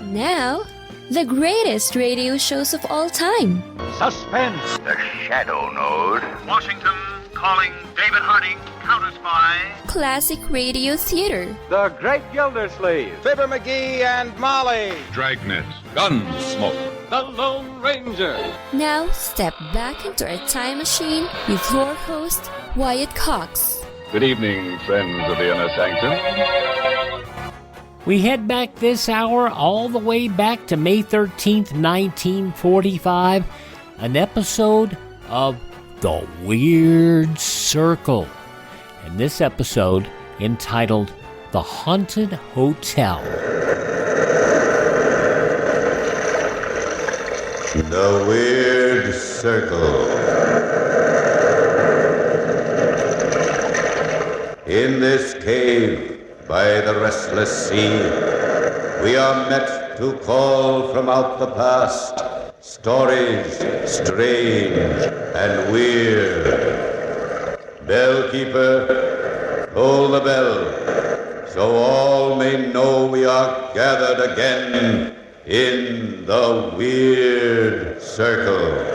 Now, the greatest radio shows of all time. Suspense. The Shadow Node. Washington calling David Harding, Counter Spy. Classic radio theater. The Great Gildersleeve. Fibber McGee and Molly. Dragnet. Gunsmoke. The Lone Ranger. Now, step back into our time machine with your host, Wyatt Cox. Good evening, friends of the Inner Sanctum. We head back this hour all the way back to May 13th, 1945, an episode of The Weird Circle. And this episode, entitled The Haunted Hotel. The Weird Circle. In this cave by the restless sea, we are met to call from out the past stories strange and weird. Bellkeeper, toll the bell, so all may know we are gathered again in the Weird Circle.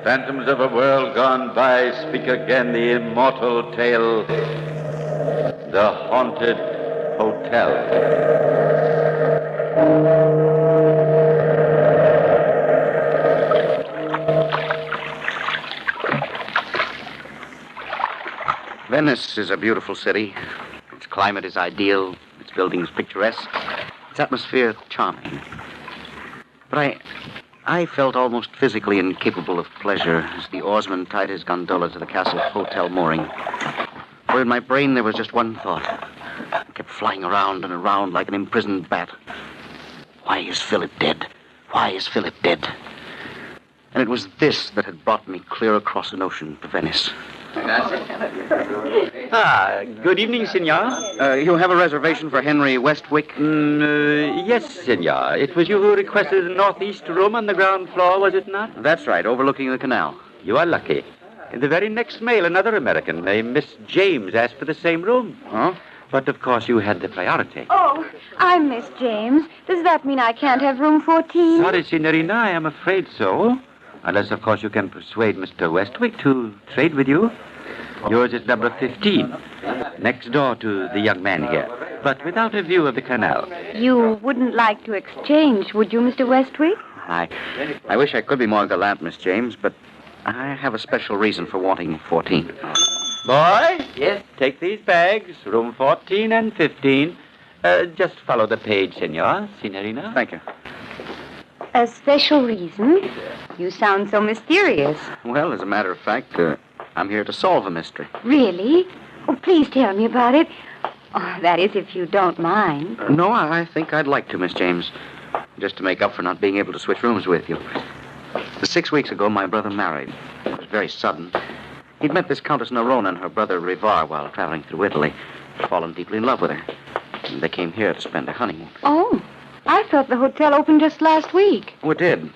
Phantoms of a world gone by speak again the immortal tale, The Haunted Hotel. Venice is a beautiful city. Its climate is ideal, its buildings picturesque, its atmosphere charming. But I felt almost physically incapable of pleasure as the oarsman tied his gondola to the castle hotel mooring. For in my brain there was just one thought. It kept flying around and around like an imprisoned bat. Why is Philip dead? Why is Philip dead? And it was this that had brought me clear across an ocean to Venice. Good evening, senor. You have a reservation for Henry Westwick? Yes, senor. It was you who requested the northeast room on the ground floor, was it not? That's right, overlooking the canal. You are lucky. In the very next mail, another American, a Miss James, asked for the same room. Huh? But, of course, you had the priority. Oh, I'm Miss James. Does that mean I can't have room 14? Sorry, Signorina, I am afraid so. Unless, of course, you can persuade Mr. Westwick to trade with you. Yours is number 15, next door to the young man here, but without a view of the canal. You wouldn't like to exchange, would you, Mr. Westwick? I wish I could be more gallant, Miss James, but I have a special reason for wanting 14. Boy? Yes? Take these bags, room 14 and 15. Just follow the page, senor, signorina. Thank you. A special reason? You sound so mysterious. Well, as a matter of fact, I'm here to solve a mystery. Really? Oh, please tell me about it. Oh, that is, if you don't mind. No, I think I'd like to, Miss James. Just to make up for not being able to switch rooms with you. 6 weeks ago, my brother married. It was very sudden. He'd met this Countess Nerone and her brother Rivar while traveling through Italy. Fallen deeply in love with her. And they came here to spend their honeymoon. Oh, I thought the hotel opened just last week. Oh, it did.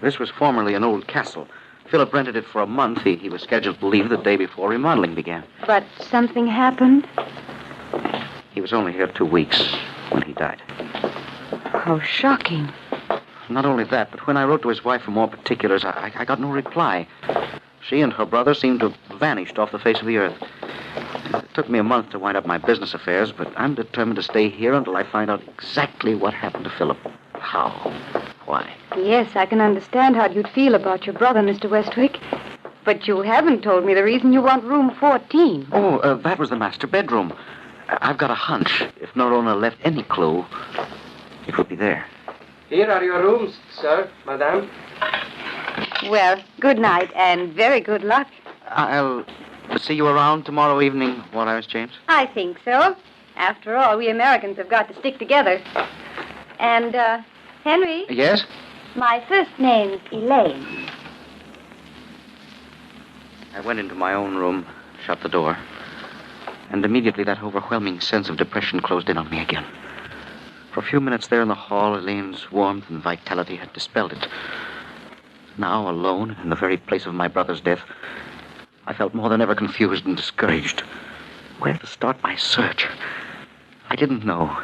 This was formerly an old castle. Philip rented it for a month. He was scheduled to leave the day before remodeling began. But something happened? He was only here 2 weeks when he died. How shocking. Not only that, but when I wrote to his wife for more particulars, I got no reply. She and her brother seemed to have vanished off the face of the earth. It took me a month to wind up my business affairs, but I'm determined to stay here until I find out exactly what happened to Philip. How? Why? Yes, I can understand how you'd feel about your brother, Mr. Westwick. But you haven't told me the reason you want room 14. Oh, that was the master bedroom. I've got a hunch. If Norona left any clue, it would be there. Here are your rooms, sir, madame. Well, good night and very good luck. I'll see you around tomorrow evening, Miss James? I think so. After all, we Americans have got to stick together. And, Henry, Yes? my first name's Elaine. I went into my own room, shut the door, and immediately that overwhelming sense of depression closed in on me again. For a few minutes there in the hall, Elaine's warmth and vitality had dispelled it. Now, alone, in the very place of my brother's death, I felt more than ever confused and discouraged. Where to start my search? I didn't know.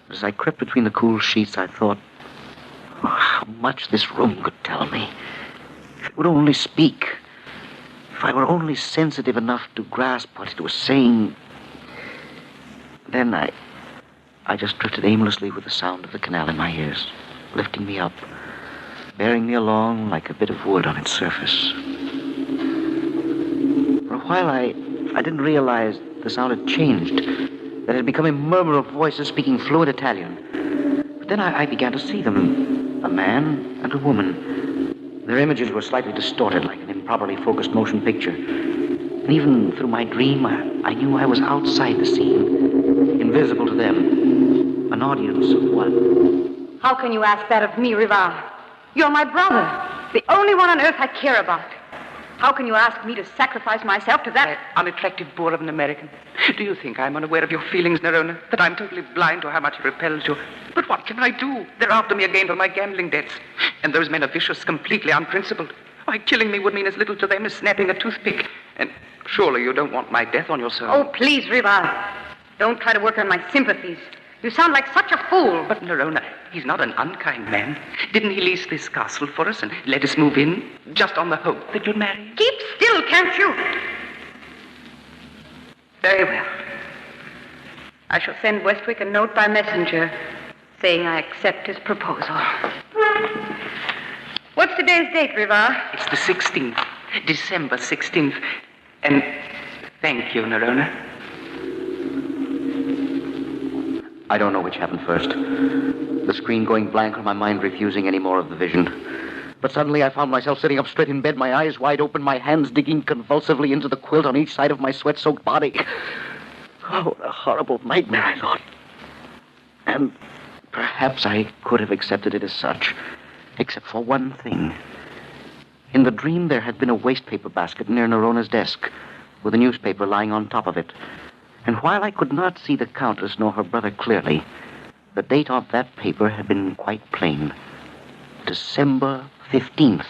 As I crept between the cool sheets, I thought, how much this room could tell me. If it would only speak. If I were only sensitive enough to grasp what it was saying. Then I just drifted aimlessly with the sound of the canal in my ears, lifting me up, bearing me along like a bit of wood on its surface. For a while, I didn't realize the sound had changed, that it had become a murmur of voices speaking fluent Italian. But then I began to see them, a man and a woman. Their images were slightly distorted, like an improperly focused motion picture. And even through my dream, I knew I was outside the scene, invisible to them, an audience of one. How can you ask that of me, Rival? You're my brother, the only one on earth I care about. How can you ask me to sacrifice myself to that unattractive boor of an American? Do you think I'm unaware of your feelings, Nerona? That I'm totally blind to how much it repels you? But what can I do? They're after me again for my gambling debts. And those men are vicious, completely unprincipled. Why, killing me would mean as little to them as snapping a toothpick. And surely you don't want my death on your soul. Oh, please, Rival. Don't try to work on my sympathies. You sound like such a fool. But Nerona, he's not an unkind man. Didn't he lease this castle for us and let us move in just on the hope that you'd marry? Keep still, can't you? Very well. I shall send Westwick a note by messenger saying I accept his proposal. What's today's date, Rival? It's the 16th. December 16th. And thank you, Nerona. I don't know which happened first. The screen going blank or my mind refusing any more of the vision. But suddenly I found myself sitting up straight in bed, my eyes wide open, my hands digging convulsively into the quilt on each side of my sweat-soaked body. Oh, what a horrible nightmare, I thought. And perhaps I could have accepted it as such, except for one thing. In the dream, there had been a wastepaper basket near Nerona's desk, with a newspaper lying on top of it. And while I could not see the Countess nor her brother clearly, the date of that paper had been quite plain. December 15th.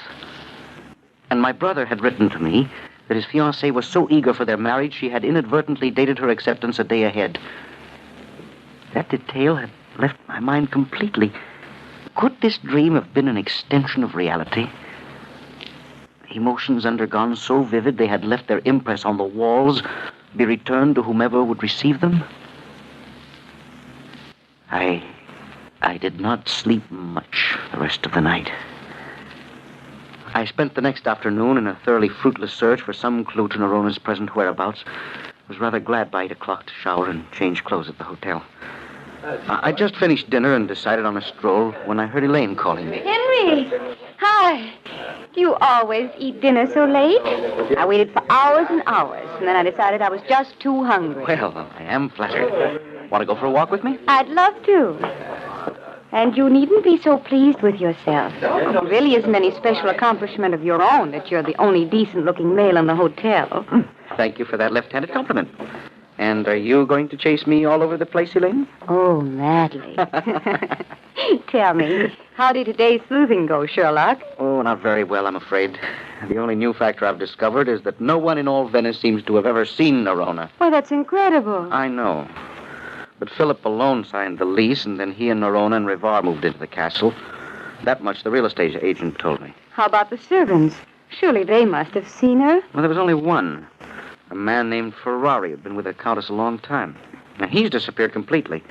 And my brother had written to me that his fiancée was so eager for their marriage she had inadvertently dated her acceptance a day ahead. That detail had left my mind completely. Could this dream have been an extension of reality? Emotions undergone so vivid they had left their impress on the walls, be returned to whomever would receive them? I did not sleep much the rest of the night. I spent the next afternoon in a thoroughly fruitless search for some clue to Nerona's present whereabouts. I was rather glad by 8 o'clock to shower and change clothes at the hotel. I just finished dinner and decided on a stroll when I heard Elaine calling me. Henry! Hi. Do you always eat dinner so late? I waited for hours and hours, and then I decided I was just too hungry. Well, I am flattered. Want to go for a walk with me? I'd love to. And you needn't be so pleased with yourself. It really isn't any special accomplishment of your own that you're the only decent-looking male in the hotel. Thank you for that left-handed compliment. And are you going to chase me all over the place, Elaine? Oh, madly. Tell me, how did today's sleuthing go, Sherlock? Oh, not very well, I'm afraid. The only new factor I've discovered is that no one in all Venice seems to have ever seen Nerona. Why, that's incredible. I know. But Philip alone signed the lease, and then he and Nerona and Rivar moved into the castle. That much the real estate agent told me. How about the servants? Surely they must have seen her. Well, there was only one. A man named Ferrari had been with the Countess a long time. And he's disappeared completely.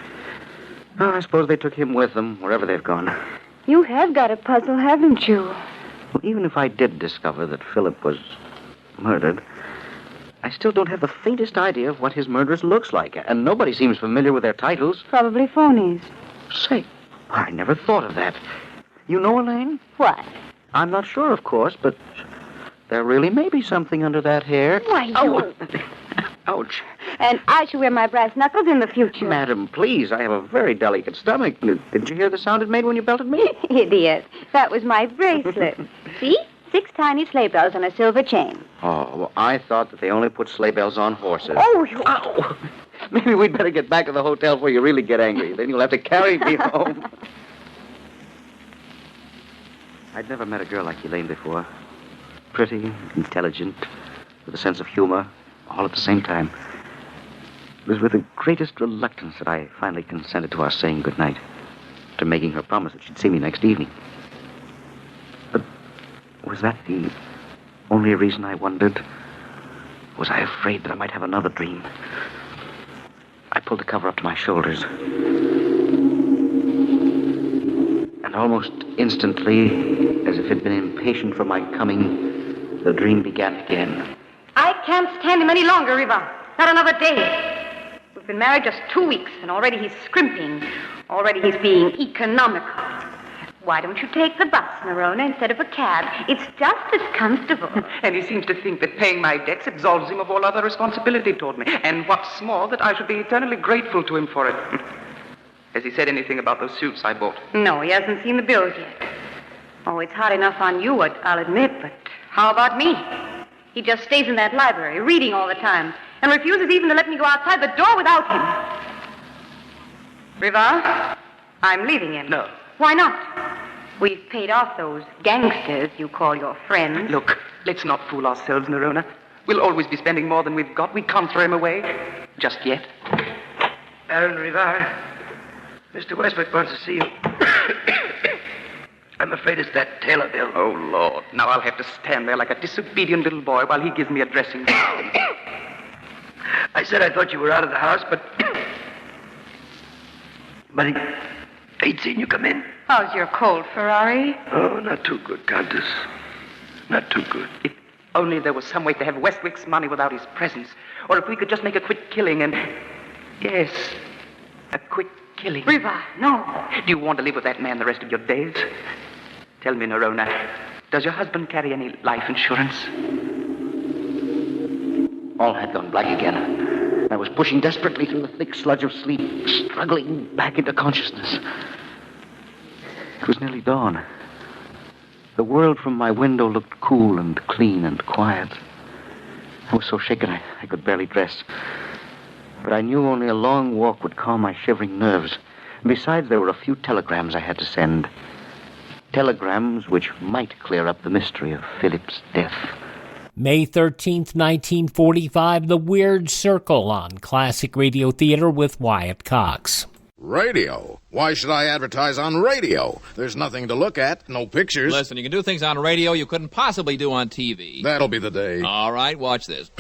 Oh, I suppose they took him with them, wherever they've gone. You have got a puzzle, haven't you? Well, even if I did discover that Philip was murdered, I still don't have the faintest idea of what his murderess looks like. And nobody seems familiar with their titles. Probably phonies. Say, I never thought of that. You know, Elaine? What? I'm not sure, of course, but there really may be something under that hair. Why, Oh, ouch. And I shall wear my brass knuckles in the future. Madam, please, I have a very delicate stomach. Did you hear the sound it made when you belted me? Idiot. That was my bracelet. See? 6 tiny sleigh bells on a silver chain. Oh, well, I thought that they only put sleigh bells on horses. Oh, you... Ow! Maybe we'd better get back to the hotel before you really get angry. Then you'll have to carry me home. I'd never met a girl like Elaine before. Pretty, intelligent, with a sense of humor, all at the same time. It was with the greatest reluctance that I finally consented to our saying goodnight, to making her promise that she'd see me next evening. But was that the only reason I wondered? Was I afraid that I might have another dream? I pulled the cover up to my shoulders. And almost instantly, as if it had been impatient for my coming, the dream began again. I can't stand him any longer, Riva. Not another day. We've been married just 2 weeks, and already he's scrimping. Already he's being economical. Why don't you take the bus, Nerona, instead of a cab? It's just as comfortable. And he seems to think that paying my debts absolves him of all other responsibility toward me. And what's more, that I should be eternally grateful to him for it. Has he said anything about those suits I bought? No, he hasn't seen the bills yet. Oh, it's hard enough on you, I'll admit, but how about me? He just stays in that library, reading all the time, and refuses even to let me go outside the door without him. Riva, I'm leaving him. No. Why not? We've paid off those gangsters you call your friends. Look, let's not fool ourselves, Nerona. We'll always be spending more than we've got. We can't throw him away. Just yet. Aaron Rivar, Mr. Westwick wants to see you. I'm afraid it's that Taylor bill. Oh, Lord. Now I'll have to stand there like a disobedient little boy while he gives me a dressing down. I said I thought you were out of the house, but he'd seen you come in. How's your cold, Ferrari? Oh, not too good, Countess. Not too good. If only there was some way to have Westwick's money without his presence. Or if we could just make a quick killing and... Yes, a quick killing. Riva, no. Do you want to live with that man the rest of your days? Tell me, Nerona, does your husband carry any life insurance? All had gone black again. I was pushing desperately through the thick sludge of sleep, struggling back into consciousness. It was nearly dawn. The world from my window looked cool and clean and quiet. I was so shaken I could barely dress. But I knew only a long walk would calm my shivering nerves. Besides, there were a few telegrams I had to send. Telegrams which might clear up the mystery of Philip's death. May 13th, 1945, The Weird Circle on Classic Radio Theater with Wyatt Cox. Radio? Why should I advertise on radio? There's nothing to look at, no pictures. Listen, you can do things on radio you couldn't possibly do on TV. That'll be the day. All right, watch this.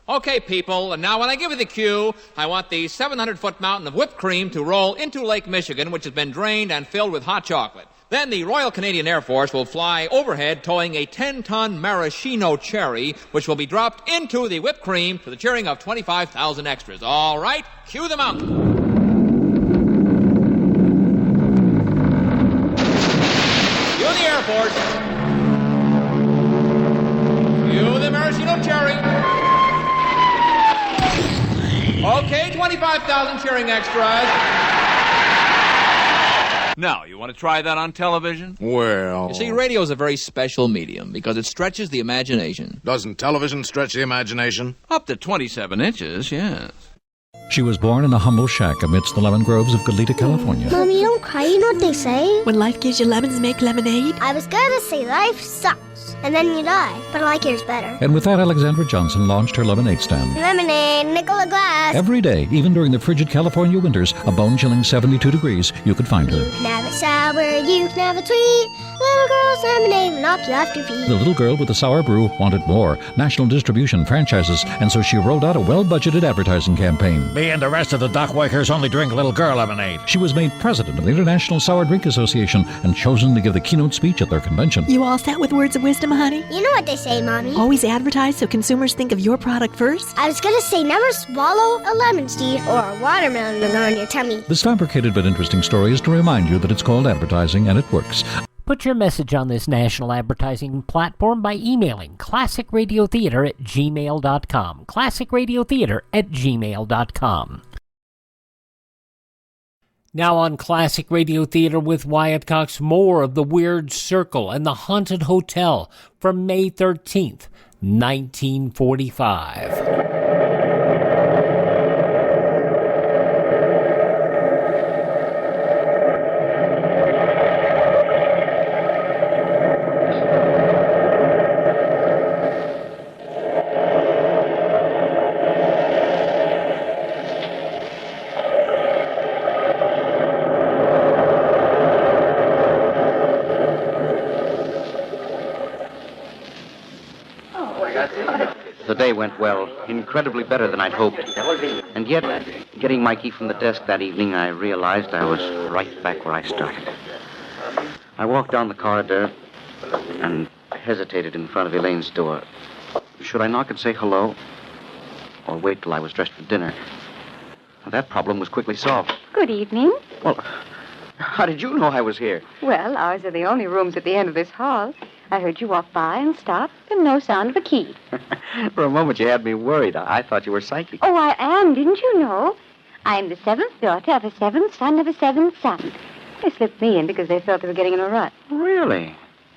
Okay, people, and now when I give you the cue, I want the 700-foot mountain of whipped cream to roll into Lake Michigan, which has been drained and filled with hot chocolate. Then the Royal Canadian Air Force will fly overhead towing a 10-ton maraschino cherry, which will be dropped into the whipped cream to the cheering of 25,000 extras. All right, cue the mountain. Cue the Air Force. Cue the maraschino cherry. Okay, 25,000 cheering extras. Now, you want to try that on television? Well... You see, radio is a very special medium because it stretches the imagination. Doesn't television stretch the imagination? Up to 27 inches, yes. She was born in a humble shack amidst the lemon groves of Goleta, California. Mommy, don't cry. You know what they say? When life gives you lemons, make lemonade. I was gonna say life sucks, and then you die. But I like yours better. And with that, Alexandra Johnson launched her lemonade stand. Lemonade, nickel a glass. Every day, even during the frigid California winters, a bone-chilling 72 degrees, you could find her. You can have it sour, you can have it sweet. Little girl's lemonade will knock you off your feet. The little girl with the sour brew wanted more, national distribution, franchises, and so she rolled out a well-budgeted advertising campaign. Me and the rest of the Dockwakers only drink little girl lemonade. She was made president of the International Sour Drink Association and chosen to give the keynote speech at their convention. You all set with words of wisdom, honey? You know what they say, Mommy. Always advertise so consumers think of your product first? I was gonna say never swallow a lemon seed or a watermelon on your tummy. This fabricated but interesting story is to remind you that it's called advertising and it works. Put your message on this national advertising platform by emailing classicradiotheater@gmail.com. classicradiotheater@gmail.com. Now on Classic Radio Theater with Wyatt Cox, more of The Weird Circle and the Haunted Hotel from May 13th, 1945. The day went well, incredibly better than I'd hoped. And yet, getting my key from the desk that evening, I realized I was right back where I started. I walked down the corridor and hesitated in front of Elaine's door. Should I knock and say hello? Or wait till I was dressed for dinner? That problem was quickly solved. Good evening. Well, how did you know I was here? Well, ours are the only rooms at the end of this hall. I heard you walk by and stop, and no sound of a key. For a moment, you had me worried. I thought you were psychic. Oh, I am, didn't you know? I'm the seventh daughter of a seventh son of a seventh son. They slipped me in because they felt they were getting in a rut. Really?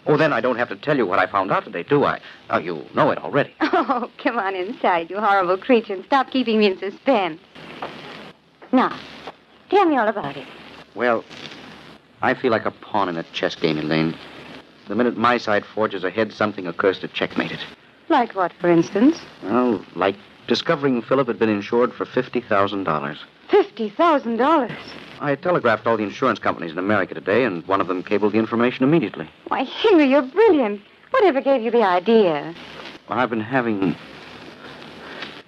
Oh, then I don't have to tell you what I found out today, do I? Oh, you know it already. Oh, come on inside, you horrible creature, and stop keeping me in suspense. Now, tell me all about it. Well, I feel like a pawn in a chess game, Elaine. The minute my side forges ahead, something occurs to checkmate it. Like what, for instance? Well, like discovering Philip had been insured for $50,000. $50,000? I telegraphed all the insurance companies in America today, and one of them cabled the information immediately. Why, Henry, you're brilliant. Whatever gave you the idea? Well, I've been having...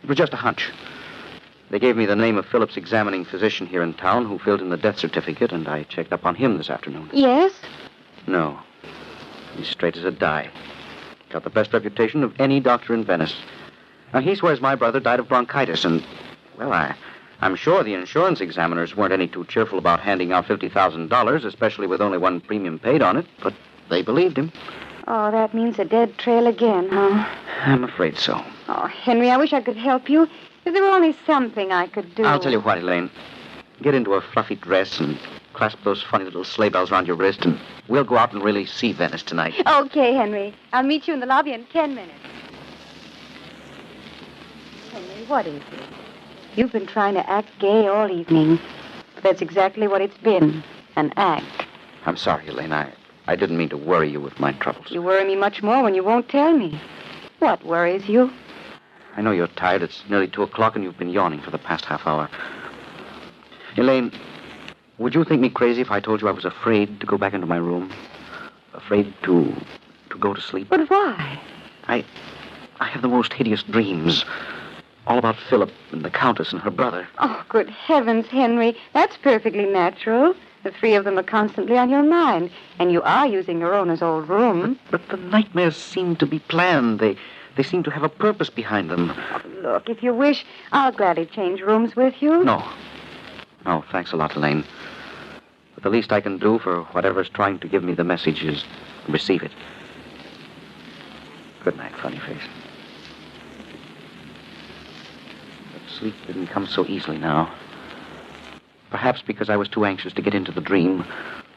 It was just a hunch. They gave me the name of Philip's examining physician here in town who filled in the death certificate, and I checked up on him this afternoon. Yes? No. He's straight as a die. Got the best reputation of any doctor in Venice. Now, he swears my brother died of bronchitis, and, well, I'm sure the insurance examiners weren't any too cheerful about handing out $50,000, especially with only one premium paid on it, but they believed him. Oh, that means a dead trail again, huh? I'm afraid so. Oh, Henry, I wish I could help you. If there were only something I could do. I'll tell you what, Elaine. Get into a fluffy dress and clasp those funny little sleigh bells around your wrist, and we'll go out and really see Venice tonight. Okay, Henry. I'll meet you in the lobby in 10 minutes. Henry, what is it? You've been trying to act gay all evening. That's exactly what it's been, an act. I'm sorry, Elaine. I didn't mean to worry you with my troubles. You worry me much more when you won't tell me. What worries you? I know you're tired. It's nearly 2 o'clock, and you've been yawning for the past half hour. Elaine, would you think me crazy if I told you I was afraid to go back into my room? Afraid to go to sleep? But why? I have the most hideous dreams. All about Philip and the Countess and her brother. Oh, good heavens, Henry. That's perfectly natural. The three of them are constantly on your mind, and you are using your own as old room. But the nightmares seem to be planned. They seem to have a purpose behind them. Look, if you wish, I'll gladly change rooms with you. No, thanks a lot, Elaine. But the least I can do for whatever's trying to give me the message is receive it. Good night, funny face. But sleep didn't come so easily now. Perhaps because I was too anxious to get into the dream,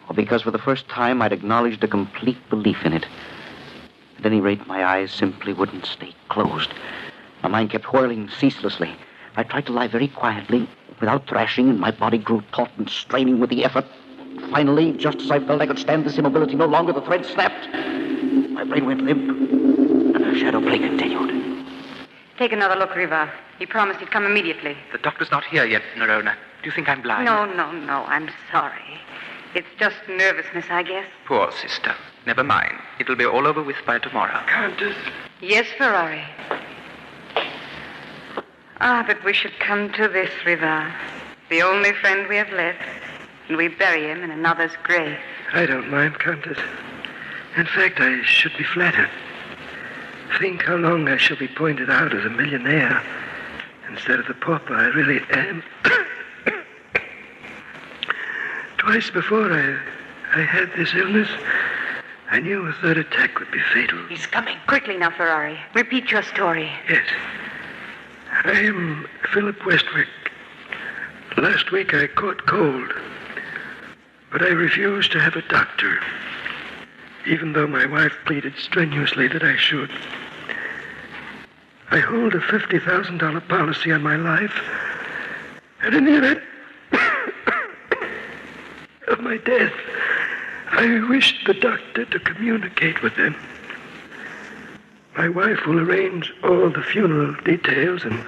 or because for the first time I'd acknowledged a complete belief in it. At any rate, my eyes simply wouldn't stay closed. My mind kept whirling ceaselessly. I tried to lie very quietly, without thrashing, and my body grew taut and straining with the effort. Finally, just as I felt I could stand this immobility no longer, the thread snapped. My brain went limp, and the shadow play continued. Take another look, Riva. He promised he'd come immediately. The doctor's not here yet, Nerona. Do you think I'm blind? No. I'm sorry. It's just nervousness, I guess. Poor sister. Never mind. It'll be all over with by tomorrow. Countess. Yes, Ferrari. But we should come to this, Riva. The only friend we have left. And we bury him in another's grave. I don't mind, Countess. In fact, I should be flattered. Think how long I shall be pointed out as a millionaire instead of the pauper I really am. Twice before I had this illness, I knew a third attack would be fatal. He's coming. Quickly now, Ferrari. Repeat your story. Yes. I am Philip Westwick. Last week I caught cold, but I refused to have a doctor, even though my wife pleaded strenuously that I should. I hold a $50,000 policy on my life, and in the event of my death, I wish the doctor to communicate with them. My wife will arrange all the funeral details and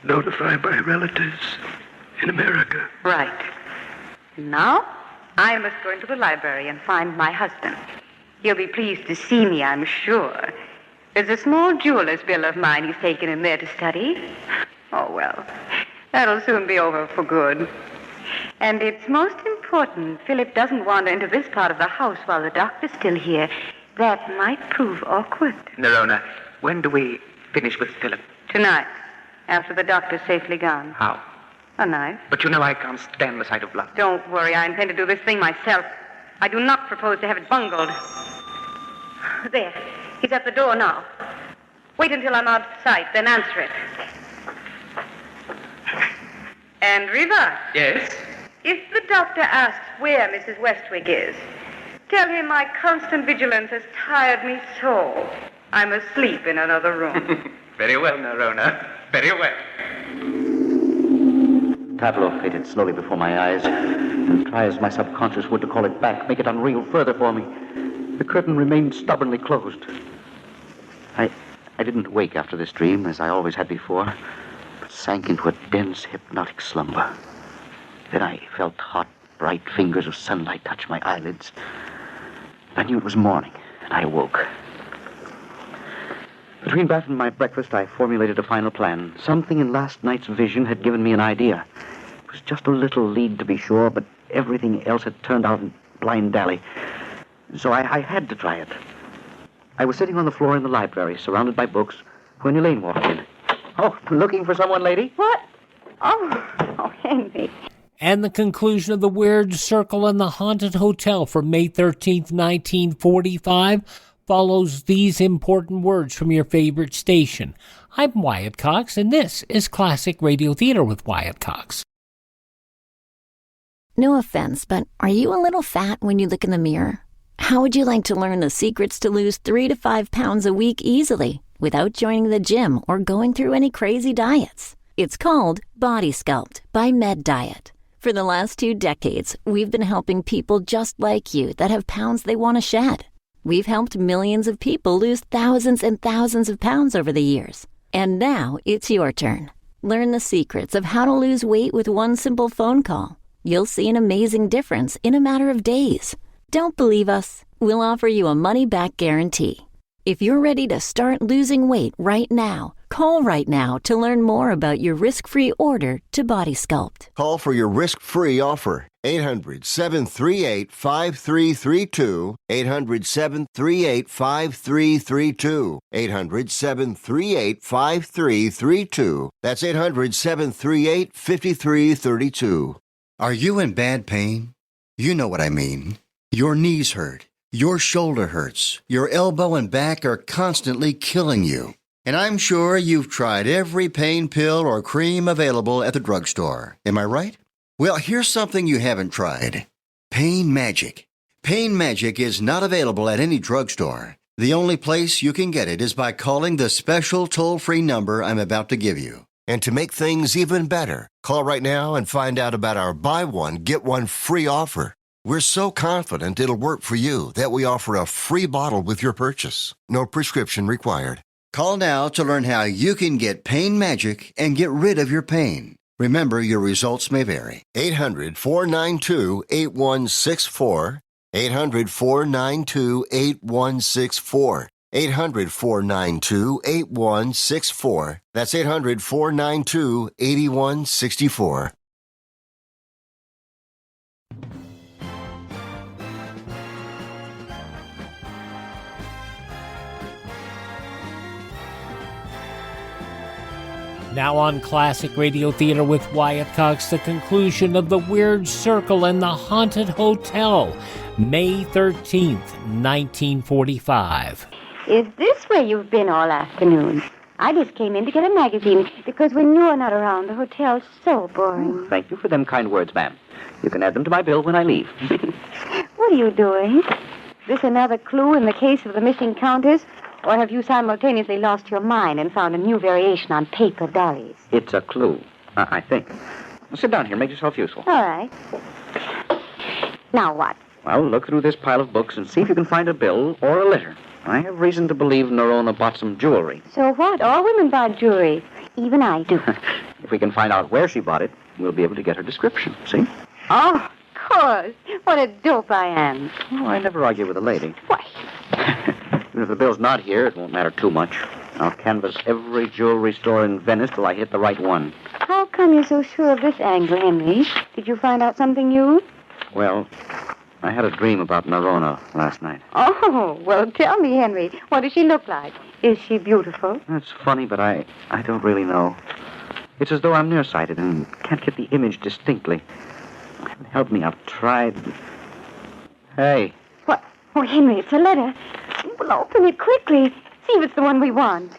notify my relatives in America. Right. Now, I must go into the library and find my husband. He'll be pleased to see me, I'm sure. There's a small jeweler's bill of mine he's taken in there to study. Oh, well, that'll soon be over for good. And it's most important Philip doesn't wander into this part of the house while the doctor's still here. That might prove awkward. Nerona, when do we finish with Philip? Tonight, after the doctor's safely gone. How? A knife. But you know I can't stand the sight of blood. Don't worry, I intend to do this thing myself. I do not propose to have it bungled. There, he's at the door now. Wait until I'm out of sight, then answer it. And Riva. Yes? If the doctor asks where Mrs. Westwick is, tell him my constant vigilance has tired me so. I'm asleep in another room. Very well, Nerona. Very well. Tableau faded slowly before my eyes, and try as my subconscious would to call it back, make it unreal further for me. The curtain remained stubbornly closed. I didn't wake after this dream, as I always had before, but sank into a dense, hypnotic slumber. Then I felt hot, bright fingers of sunlight touch my eyelids. I knew it was morning, and I awoke. Between that and my breakfast, I formulated a final plan. Something in last night's vision had given me an idea. It was just a little lead, to be sure, but everything else had turned out in blind dally. So I had to try it. I was sitting on the floor in the library, surrounded by books, when Elaine walked in. Oh, looking for someone, lady? What? Oh, Henry. And the conclusion of The Weird Circle in the Haunted Hotel for May 13th, 1945 follows these important words from your favorite station. I'm Wyatt Cox, and this is Classic Radio Theater with Wyatt Cox. No offense, but are you a little fat when you look in the mirror? How would you like to learn the secrets to lose 3 to 5 pounds a week easily without joining the gym or going through any crazy diets? It's called Body Sculpt by Med Diet. For the last 2 decades, we've been helping people just like you that have pounds they want to shed. We've helped millions of people lose thousands and thousands of pounds over the years. And now it's your turn. Learn the secrets of how to lose weight with one simple phone call. You'll see an amazing difference in a matter of days. Don't believe us? We'll offer you a money-back guarantee. If you're ready to start losing weight right now, call right now to learn more about your risk-free order to Body Sculpt. Call for your risk-free offer. 800-738-5332. 800-738-5332. 800-738-5332. That's 800-738-5332. Are you in bad pain? You know what I mean. Your knees hurt. Your shoulder hurts. Your elbow and back are constantly killing you. And I'm sure you've tried every pain pill or cream available at the drugstore. Am I right? Well, here's something you haven't tried. Pain Magic. Pain Magic is not available at any drugstore. The only place you can get it is by calling the special toll-free number I'm about to give you. And to make things even better, call right now and find out about our buy one, get one free offer. We're so confident it'll work for you that we offer a free bottle with your purchase. No prescription required. Call now to learn how you can get Pain Magic and get rid of your pain. Remember, your results may vary. 800-492-8164. 800-492-8164. 800-492-8164. That's 800-492-8164. Now on Classic Radio Theater with Wyatt Cox, the conclusion of The Weird Circle and the Haunted Hotel, May 13th, 1945. Is this where you've been all afternoon? I just came in to get a magazine, because when you're not around, the hotel's so boring. Thank you for them kind words, ma'am. You can add them to my bill when I leave. What are you doing? This another clue in the case of the missing countess? Or have you simultaneously lost your mind and found a new variation on paper dollies? It's a clue, I think. Well, sit down here. Make yourself useful. All right. Now what? Well, look through this pile of books and see if you can find a bill or a letter. I have reason to believe Nerona bought some jewelry. So what? All women buy jewelry. Even I do. If we can find out where she bought it, we'll be able to get her description, see? Oh, of course. What a dope I am. Oh, I never argue with a lady. Why? Even if the bill's not here, it won't matter too much. I'll canvass every jewelry store in Venice till I hit the right one. How come you're so sure of this angle, Henry? Did you find out something new? Well, I had a dream about Nerona last night. Oh, well, tell me, Henry. What does she look like? Is she beautiful? That's funny, but I don't really know. It's as though I'm nearsighted and can't get the image distinctly. Help me, I've tried. Hey. What? Oh, Henry, it's a letter. Well, open it quickly. See if it's the one we want.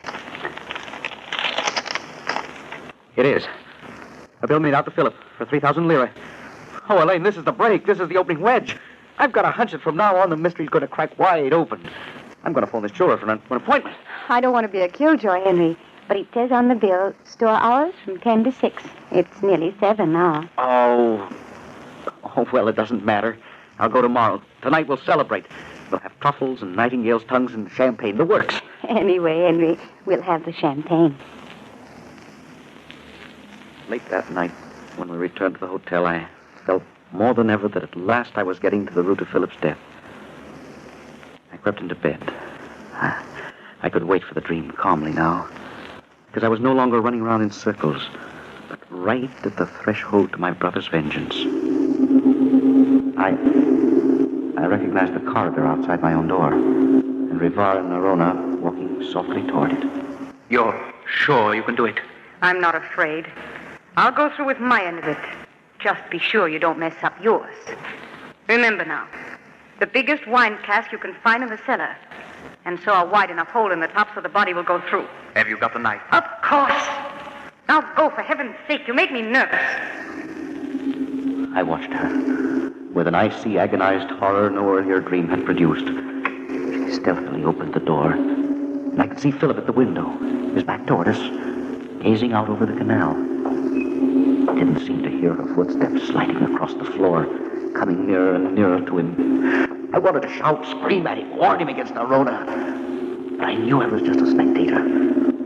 It is. A bill made out to Philip for 3,000 lira. Oh, Elaine, this is the break. This is the opening wedge. I've got a hunch that from now on the mystery's going to crack wide open. I'm going to phone this jeweler for an appointment. I don't want to be a killjoy, Henry, but it says on the bill, store hours from 10 to 6. It's nearly 7 now. Oh, well, it doesn't matter. I'll go tomorrow. Tonight we'll celebrate. We'll have truffles and nightingale's tongues and champagne. The works. Anyway, Henry, we'll have the champagne. Late that night, when we returned to the hotel, I felt more than ever that at last I was getting to the root of Philip's death. I crept into bed. I could wait for the dream calmly now, because I was no longer running around in circles, but right at the threshold to my brother's vengeance. I recognized the corridor outside my own door, and Rivar and Nerona walking softly toward it. You're sure you can do it? I'm not afraid. I'll go through with my end of it. Just be sure you don't mess up yours. Remember now, the biggest wine cask you can find in the cellar, and saw a wide enough hole in the top so the body will go through. Have you got the knife? Of course. Now go, for heaven's sake. You make me nervous. I watched her, with an icy, agonized horror no earlier dream had produced. She stealthily opened the door, and I could see Philip at the window, his back toward us, gazing out over the canal. I didn't seem to hear her footsteps sliding across the floor, coming nearer and nearer to him. I wanted to shout, scream at him, warn him against Nerona. But I knew I was just a spectator,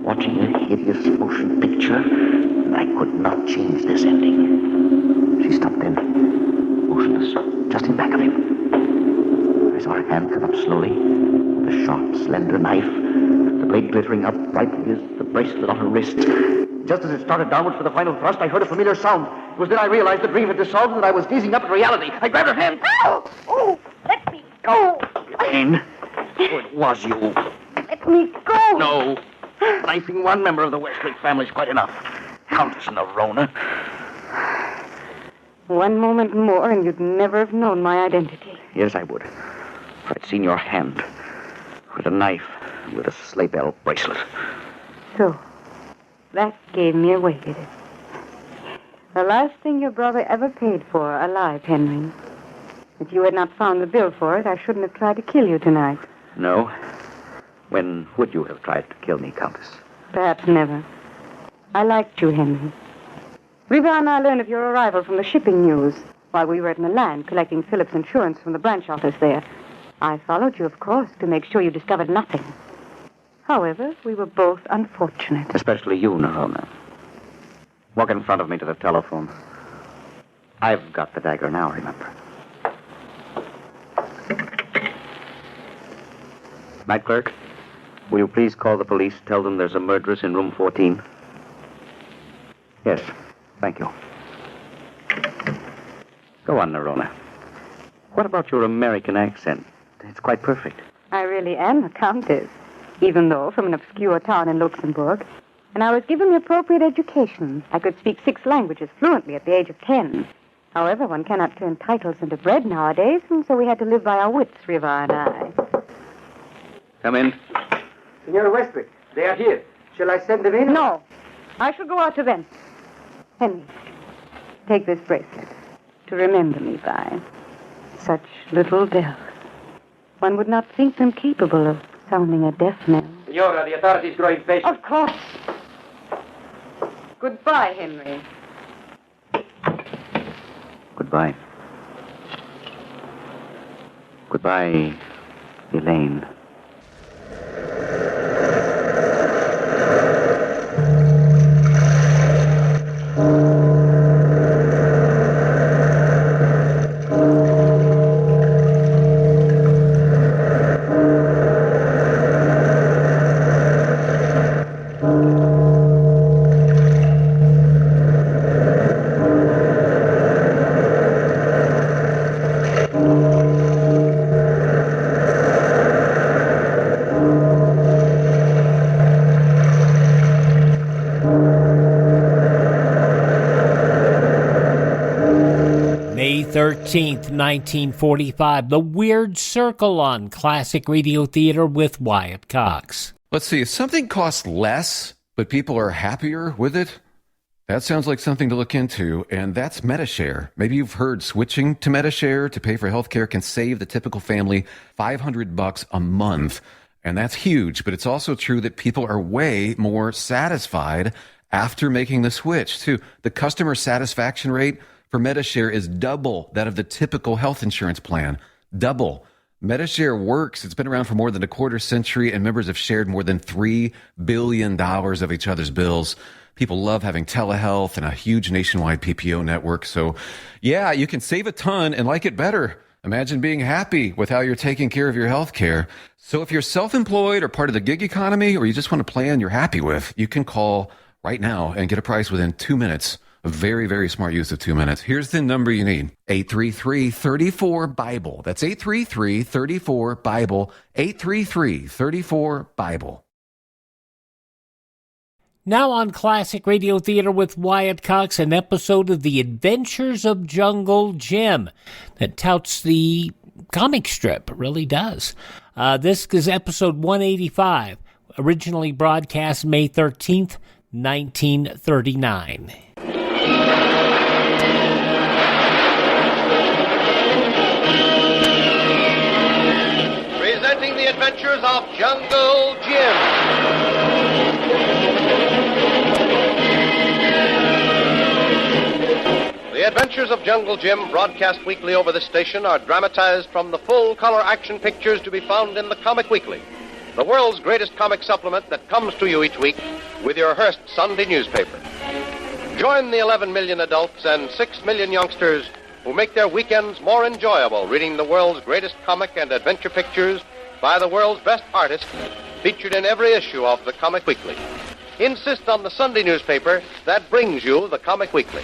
watching a hideous motion picture, and I could not change this ending. She stopped then, motionless, just in back of him. I saw her hand come up slowly, with a sharp, slender knife, the blade glittering up brightly as the bracelet on her wrist. Just as it started downward for the final thrust, I heard a familiar sound. It was then I realized the dream had dissolved and that I was gazing up at reality. I grabbed her hand. Ow! Oh, let me go. Elaine. Oh, it was you. Let me go. No. Knifing one member of the Westlake family's quite enough. Countess Nerona. One moment more and you'd never have known my identity. Yes, I would. If I'd seen your hand. With a knife. With a sleigh bell bracelet. So, that gave me away, did it? The last thing your brother ever paid for, alive, Henry. If you had not found the bill for it, I shouldn't have tried to kill you tonight. No. When would you have tried to kill me, Countess? Perhaps never. I liked you, Henry. Riva and I learned of your arrival from the shipping news while we were at Milan collecting Philip's insurance from the branch office there. I followed you, of course, to make sure you discovered nothing. However, we were both unfortunate. Especially you, Nerona. Walk in front of me to the telephone. I've got the dagger now, remember. Night clerk, will you please call the police, tell them there's a murderess in room 14? Yes, thank you. Go on, Nerona. What about your American accent? It's quite perfect. I really am a countess, even though from an obscure town in Luxembourg. And I was given the appropriate education. I could speak 6 languages fluently at the age of 10. However, one cannot turn titles into bread nowadays, and so we had to live by our wits, Riva and I. Come in. Senora Westwick, they are here. Shall I send them in? No. I shall go out to Venice. Henry, take this bracelet to remember me by. Such little bells. One would not think them capable of sounding a death knell. Senora, the authorities grow impatient. Of course. Goodbye, Henry. Goodbye. Goodbye, Elaine. May 13th, 1945, The Weird Circle on Classic Radio Theater with Wyatt Cox. Let's see, if something costs less, but people are happier with it, that sounds like something to look into, and that's MediShare. Maybe you've heard switching to MediShare to pay for healthcare can save the typical family $500 a month, and that's huge, but it's also true that people are way more satisfied after making the switch, too. The customer satisfaction rate for MediShare is double that of the typical health insurance plan. Double. MediShare works. It's been around for more than a quarter century, and members have shared more than $3 billion of each other's bills. People love having telehealth and a huge nationwide PPO network. So, yeah, you can save a ton and like it better. Imagine being happy with how you're taking care of your health care. So if you're self-employed or part of the gig economy, or you just want a plan you're happy with, you can call right now and get a price within 2 minutes. A very, very smart use of 2 minutes. Here's the number you need. 833-34-BIBLE. That's 833-34-BIBLE. 833-34-BIBLE. Now on Classic Radio Theater with Wyatt Cox, an episode of The Adventures of Jungle Jim that touts the comic strip. It really does. This is episode 185, originally broadcast May 13th, 1939. Presenting The Adventures of Jungle Jim. The Adventures of Jungle Jim, broadcast weekly over this station, are dramatized from the full-color action pictures to be found in the Comic Weekly, the world's greatest comic supplement that comes to you each week with your Hearst Sunday newspaper. Join the 11 million adults and 6 million youngsters who make their weekends more enjoyable reading the world's greatest comic and adventure pictures by the world's best artists featured in every issue of the Comic Weekly. Insist on the Sunday newspaper that brings you the Comic Weekly.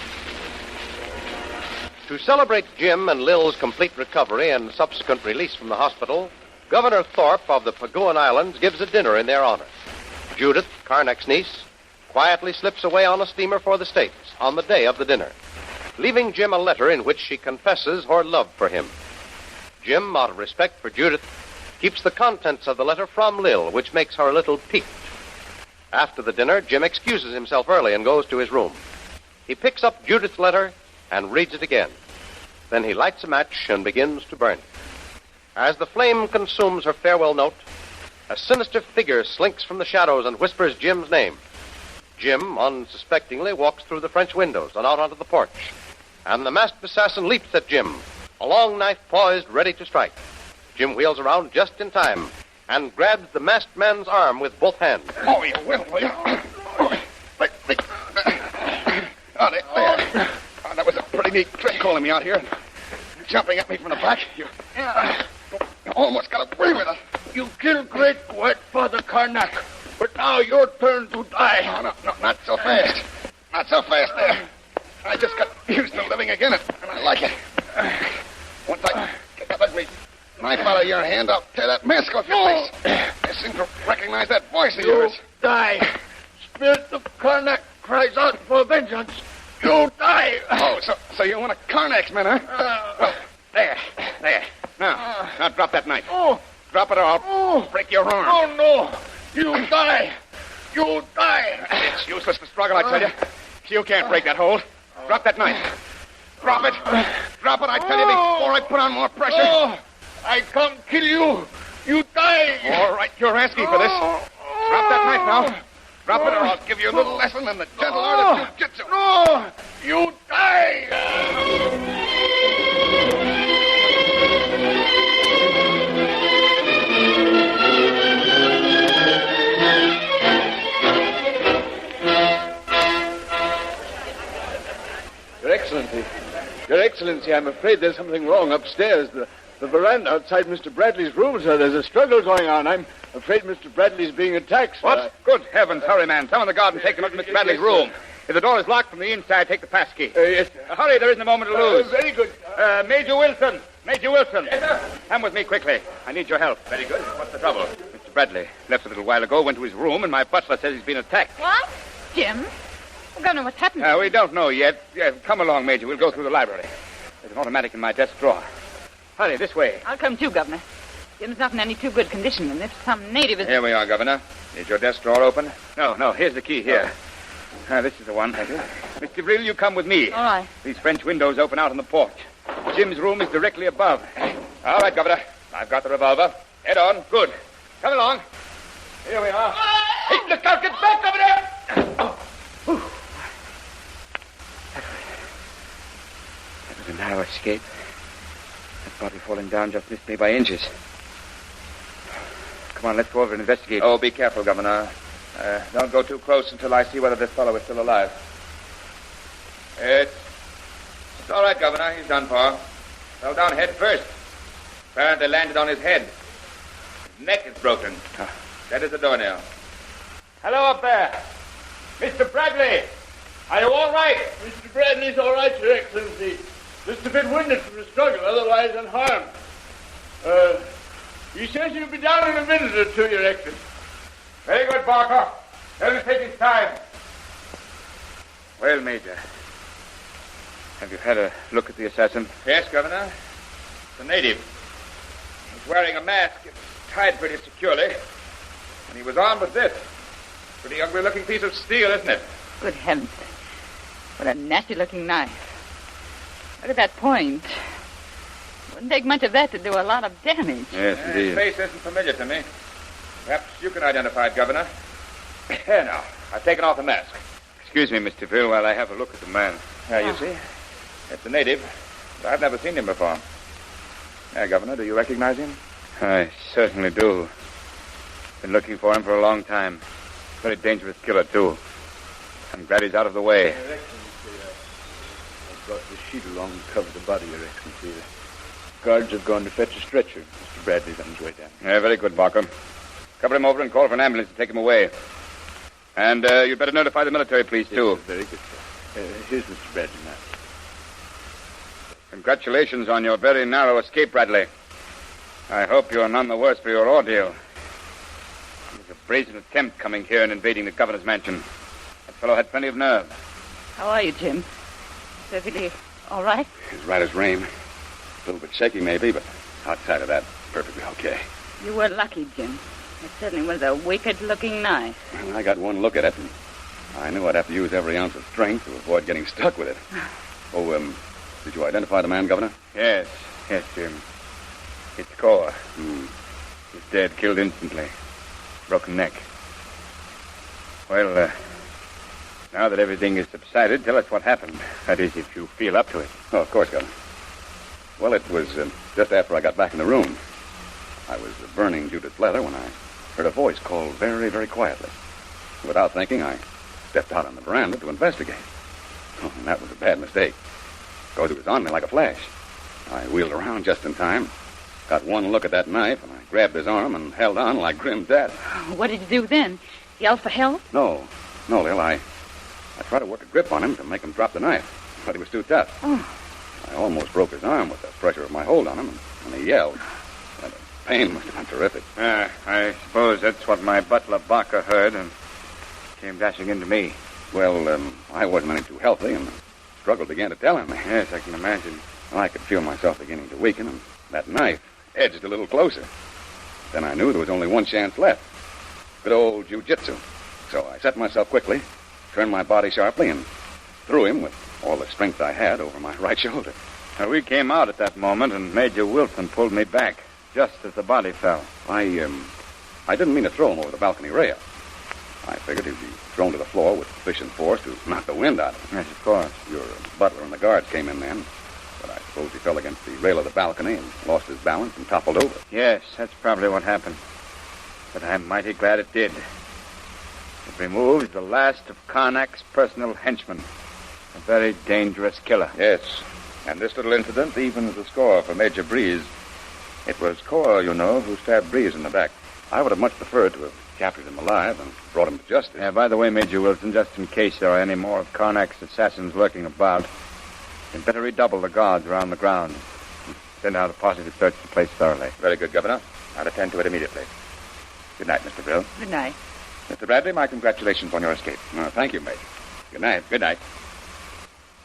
To celebrate Jim and Lil's complete recovery and subsequent release from the hospital, Governor Thorpe of the Paguan Islands gives a dinner in their honor. Judith, Carnack's niece, quietly slips away on a steamer for the States on the day of the dinner, leaving Jim a letter in which she confesses her love for him. Jim, out of respect for Judith, keeps the contents of the letter from Lil, which makes her a little piqued. After the dinner, Jim excuses himself early and goes to his room. He picks up Judith's letter and reads it again. Then he lights a match and begins to burn it. As the flame consumes her farewell note, a sinister figure slinks from the shadows and whispers Jim's name. Jim, unsuspectingly, walks through the French windows and out onto the porch. And the masked assassin leaps at Jim, a long knife poised, ready to strike. Jim wheels around just in time and grabs the masked man's arm with both hands. Oh, you will you? Oh, there. Oh, that was a pretty neat trick calling me out here and jumping at me from the back. You almost got away with it. You killed great white Father Karnak, but now your turn to die. No, not so fast. Not so fast there. I just got used to living again, and I like it. Once I get that ugly knife out of your hand, I'll tear that mask off your face. I seem to recognize that voice of yours. Die. spirit of Karnak cries out for vengeance, you die. Oh, so you're one of Karnak's men, huh? Well, there. Now drop that knife. Oh. Drop it or I'll break your arm. Oh, no. You die. You die. It's useless to struggle, I tell you. You can't break that hold. Drop that knife. Drop it. Drop it, I tell you, before I put on more pressure. Oh, I come kill you. You die. All right, you're asking for this. Drop that knife now. Drop it or I'll give you a little lesson in the gentle art of jiu-jitsu. No, you die. Your Excellency, I'm afraid there's something wrong upstairs. The veranda outside Mr. Bradley's room, sir. There's a struggle going on. I'm afraid Mr. Bradley's being attacked, sir. What? Good heavens, hurry, man. Summon the guard and take them up to Mr. Bradley's room. If the door is locked from the inside, take the pass key. Yes, sir. Hurry, there isn't a moment to lose. Very good, sir. Major Wilson. Yes, sir. Come with me quickly. I need your help. Very good. What's the trouble? Mr. Bradley left a little while ago, went to his room, and my butler says he's been attacked. What? Jim? Well, Governor, what's happened? We don't know yet. Come along, Major. We'll go through the library. There's an automatic in my desk drawer. Hurry, this way. I'll come too, Governor. Jim's not in any too good condition, and if some native is... Here we are, Governor. Is your desk drawer open? No. Here's the key here. This is the one. Thank you. Mr. Vril, you come with me. All right. These French windows open out on the porch. Jim's room is directly above. All right, Governor. I've got the revolver. Head on. Good. Come along. Here we are. Hey, look out. Get back, Governor! That was a narrow escape. That body falling down just missed me by inches. Come on, let's go over and investigate. Oh, be careful, Governor. Don't go too close until I see whether this fellow is still alive. It's all right, Governor. He's done for. Fell down head first. Apparently landed on his head. His neck is broken. That is the doornail. Hello up there. Mr. Bradley. Are you all right? Mr. Bradley's all right, Your Excellency. Just a bit winded from the struggle, otherwise unharmed. He says he'll be down in a minute or two, Your Excellency. Very good, Barker. Let him take his time. Well, Major, have you had a look at the assassin? Yes, Governor. It's a native. He's wearing a mask. It's tied pretty securely. And he was armed with this. Pretty ugly-looking piece of steel, isn't it? Good heavens. What a nasty-looking knife. Look at that point. Wouldn't take much of that to do a lot of damage. Yes, indeed. His face isn't familiar to me. Perhaps you can identify it, Governor. Here now. I've taken off the mask. Excuse me, Mr. Phil, while I have a look at the man. You see? It's a native. But I've never seen him before. Governor, do you recognize him? I certainly do. Been looking for him for a long time. Very dangerous killer, too. I'm glad he's out of the way. Your Excellency, I've brought the sheet along to cover the body, Your Excellency. The guards have gone to fetch a stretcher. Mr. Bradley's on his way down. Very good, Barker. Cover him over and call for an ambulance to take him away. And you'd better notify the military police, too. Yes, very good, sir. Here's Mr. Bradley now. Congratulations on your very narrow escape, Bradley. I hope you're none the worse for your ordeal. It was a brazen attempt coming here and invading the governor's mansion. That fellow had plenty of nerve. How are you, Jim? Perfectly all right? As right as rain. A little bit shaky, maybe, but outside of that, perfectly okay. You were lucky, Jim. It certainly was a wicked-looking knife. Well, I got one look at it, and I knew I'd have to use every ounce of strength to avoid getting stuck with it. Did you identify the man, Governor? Yes, Jim. It's Core. He's dead, killed instantly. Broken neck. Well, now that everything is subsided, tell us what happened. That is, if you feel up to it. Oh, of course, Governor. Well, it was just after I got back in the room. I was burning Judith's leather when I heard a voice call very, very quietly. Without thinking, I stepped out on the veranda to investigate. Oh, and that was a bad mistake. Because it was on me like a flash. I wheeled around just in time, got one look at that knife, and I grabbed his arm and held on like grim death. What did you do then? Yell for help? No, Lil. I tried to work a grip on him to make him drop the knife, but he was too tough. Oh. I almost broke his arm with the pressure of my hold on him, and he yelled. And the pain must have been terrific. I suppose that's what my butler Barker heard and came dashing into me. Well, I wasn't any too healthy, and the struggle began to tell on me. Yes, I can imagine. I could feel myself beginning to weaken, and that knife edged a little closer. Then I knew there was only one chance left. Good old jiu-jitsu. So I set myself quickly, turned my body sharply, and threw him with all the strength I had over my right shoulder. Now, we came out at that moment, and Major Wilson pulled me back, just as the body fell. I didn't mean to throw him over the balcony rail. I figured he'd be thrown to the floor with sufficient force to knock the wind out of him. Yes, of course. Your butler and the guards came in then, but I suppose he fell against the rail of the balcony and lost his balance and toppled over. Yes, that's probably what happened. But I'm mighty glad it did. It removes the last of Karnak's personal henchmen. A very dangerous killer. Yes, and this little incident evens the score for Major Breeze. It was Cora, you know, who stabbed Breeze in the back. I would have much preferred to have captured him alive and brought him to justice. By the way, Major Wilson, just in case there are any more of Karnak's assassins lurking about, you'd better redouble the guards around the grounds. Send out a posse to search the place thoroughly. Very good, Governor. I'll attend to it immediately. Good night, Mr. Brill. Good night. Mr. Bradley, my congratulations on your escape. Thank you, Major. Good night. Good night.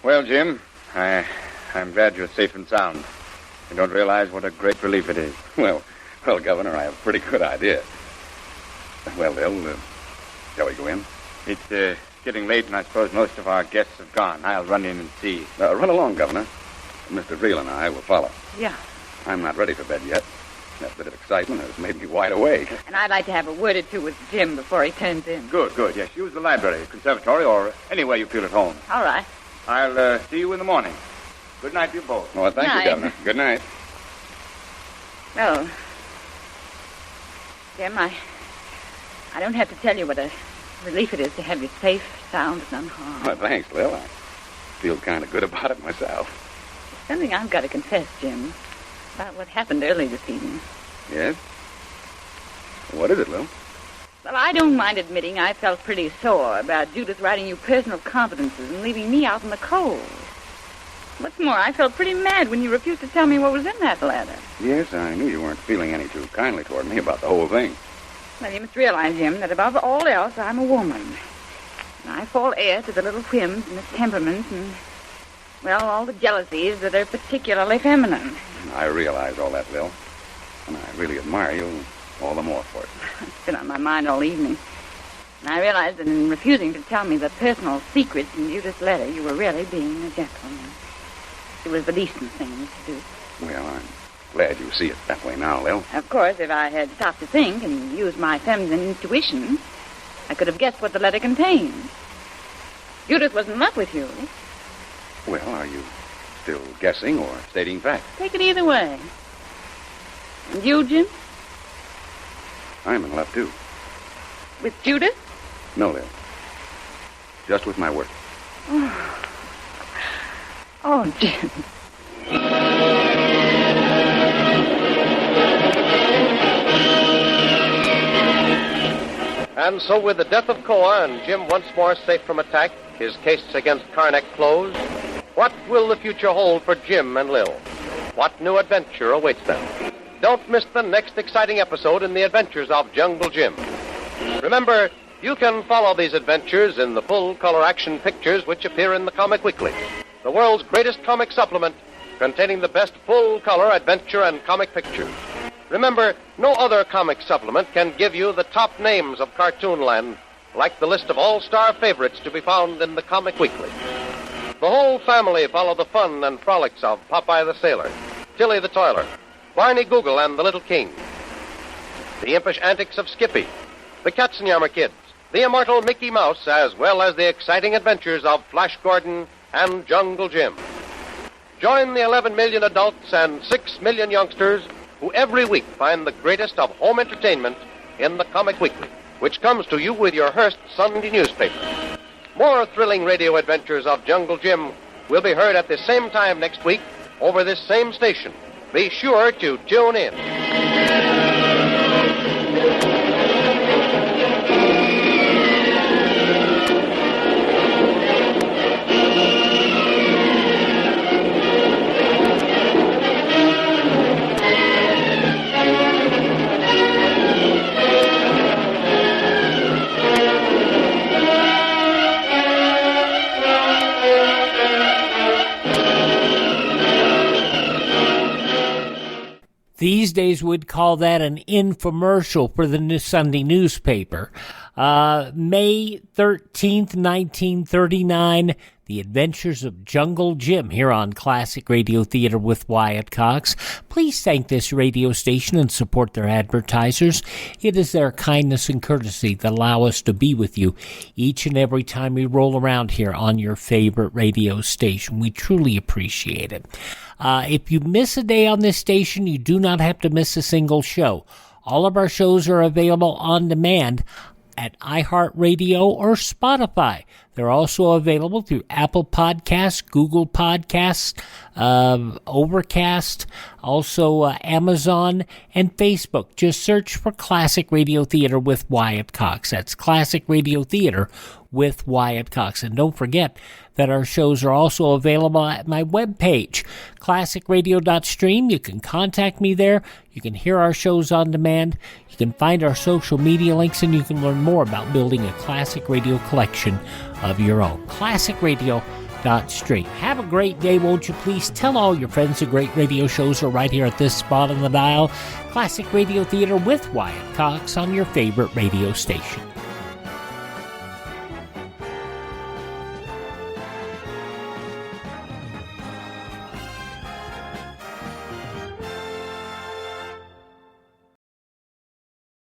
Well, Jim, I'm glad you're safe and sound. You don't realize what a great relief it is. Well, Governor, I have a pretty good idea. Well, Bill, shall we go in? It's getting late, and I suppose most of our guests have gone. I'll run in and see. Run along, Governor. Mr. Brill and I will follow. Yeah. I'm not ready for bed yet. That bit of excitement has made me wide awake. And I'd like to have a word or two with Jim before he turns in. Good. Yes, use the library, conservatory, or anywhere you feel at home. All right. I'll see you in the morning. Good night to you both. Oh, thank you, Governor. Good night. Well, Jim, I don't have to tell you what a relief it is to have you safe, sound, and unharmed. Well, thanks, Lil. I feel kind of good about it myself. There's something I've got to confess, Jim, about what happened early this evening. Yes? What is it, Lil? Well, I don't mind admitting I felt pretty sore about Judith writing you personal confidences and leaving me out in the cold. What's more, I felt pretty mad when you refused to tell me what was in that letter. Yes, I knew you weren't feeling any too kindly toward me about the whole thing. Well, you must realize, Jim, that above all else, I'm a woman. And I fall heir to the little whims and the temperaments and, well, all the jealousies that are particularly feminine. I realize all that, Lil. And I really admire you all the more for it. It's been on my mind all evening. And I realize that in refusing to tell me the personal secrets in Judith's letter, you were really being a gentleman. It was the decent thing to do. Well, I'm glad you see it that way now, Lil. Of course, if I had stopped to think and used my feminine intuition, I could have guessed what the letter contained. Judith was in love with you. Well, are you still guessing or stating facts? Take it either way. And you, Jim? I'm in love, too. With Judith? No, Lil. Just with my work. Oh, Jim. And so with the death of Koa and Jim once more safe from attack, his case against Karnak closed, what will the future hold for Jim and Lil? What new adventure awaits them? Don't miss the next exciting episode in the adventures of Jungle Jim. Remember, you can follow these adventures in the full-color action pictures which appear in the Comic Weekly, the world's greatest comic supplement containing the best full-color adventure and comic pictures. Remember, no other comic supplement can give you the top names of Cartoonland like the list of all-star favorites to be found in the Comic Weekly. The whole family follow the fun and frolics of Popeye the Sailor, Tilly the Toiler, Barney Google and the Little King, the impish antics of Skippy, the Katzenjammer Kids, the immortal Mickey Mouse, as well as the exciting adventures of Flash Gordon and Jungle Jim. Join the 11 million adults and 6 million youngsters who every week find the greatest of home entertainment in the Comic Weekly, which comes to you with your Hearst Sunday newspaper. More thrilling radio adventures of Jungle Jim will be heard at the same time next week over this same station. Be sure to tune in. These days we'd call that an infomercial for the Sunday newspaper. May 13th, 1939, The Adventures of Jungle Jim here on Classic Radio Theater with Wyatt Cox. Please thank this radio station and support their advertisers. It is their kindness and courtesy that allow us to be with you each and every time we roll around here on your favorite radio station. We truly appreciate it. If you miss a day on this station, you do not have to miss a single show. All of our shows are available on demand at iHeartRadio or Spotify. They're also available through Apple Podcasts, Google Podcasts, Overcast, also Amazon and Facebook. Just search for Classic Radio Theater with Wyatt Cox. That's Classic Radio Theater with Wyatt Cox. And don't forget that our shows are also available at my webpage, classicradio.stream. You can contact me there. You can hear our shows on demand. You can find our social media links, and you can learn more about building a classic radio collection of your own. classicradio.stream. Have a great day, won't you please? Tell all your friends the great radio shows are right here at this spot on the dial. Classic Radio Theater with Wyatt Cox on your favorite radio station.